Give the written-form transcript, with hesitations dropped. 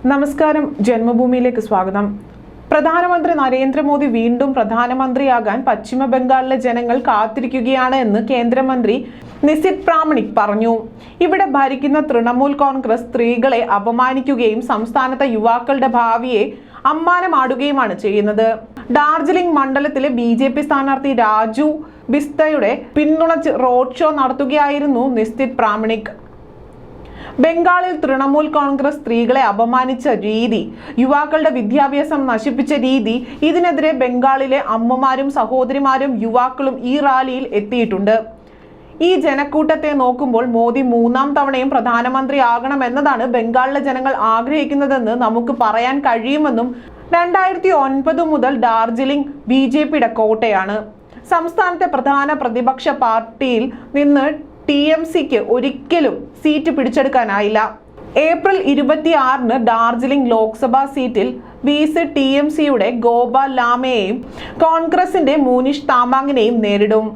നമസ്കാരം, ജന്മഭൂമിയിലേക്ക് സ്വാഗതം. പ്രധാനമന്ത്രി നരേന്ദ്രമോദി വീണ്ടും പ്രധാനമന്ത്രിയാകാൻ പശ്ചിമ ബംഗാളിലെ ജനങ്ങൾ കാത്തിരിക്കുകയാണ് എന്ന് കേന്ദ്രമന്ത്രി നിസിത് പ്രാമണിക് പറഞ്ഞു. ഇവിടെ ഭരിക്കുന്ന തൃണമൂൽ കോൺഗ്രസ് സ്ത്രീകളെ അപമാനിക്കുകയും സംസ്ഥാനത്തെ യുവാക്കളുടെ ഭാവിയെ അമ്മാനമാടുകയുമാണ് ചെയ്യുന്നത്. ഡാർജിലിംഗ് മണ്ഡലത്തിലെ BJP സ്ഥാനാർത്ഥി രാജു ബിസ്തയുടെ പിന്തുണച്ച് റോഡ് ഷോ നടത്തുകയായിരുന്നു നിസിത് പ്രാമണിക്. ബംഗാളിൽ തൃണമൂൽ കോൺഗ്രസ് സ്ത്രീകളെ അപമാനിച്ച രീതി, യുവാക്കളുടെ വിദ്യാഭ്യാസം നശിപ്പിച്ച രീതി, ഇതിനെതിരെ ബംഗാളിലെ അമ്മമാരും സഹോദരിമാരും യുവാക്കളും ഈ റാലിയിൽ എത്തിയിട്ടുണ്ട്. ഈ ജനക്കൂട്ടത്തെ നോക്കുമ്പോൾ മോദി മൂന്നാം തവണയും പ്രധാനമന്ത്രിയാകണമെന്നതാണ് ബംഗാളിലെ ജനങ്ങൾ ആഗ്രഹിക്കുന്നതെന്ന് നമുക്ക് പറയാൻ കഴിയുമെന്നും 2009 മുതൽ ഡാർജിലിംഗ് BJPയുടെ കോട്ടയാണ്. സംസ്ഥാനത്തെ പ്രധാന പ്രതിപക്ഷ പാർട്ടിയിൽ നിന്ന് TMCക്ക് ഒരിക്കലും സീറ്റ് പിടിച്ചെടുക്കാനായില്ല. ഏപ്രിൽ 26 ഡാർജിലിംഗ് ലോക്സഭാ സീറ്റിൽ TMCയുടെ ഗോപാൽ ലാമയെയും കോൺഗ്രസിന്റെ മൂനിഷ് താമാങ്ങിനെയും നേരിടും.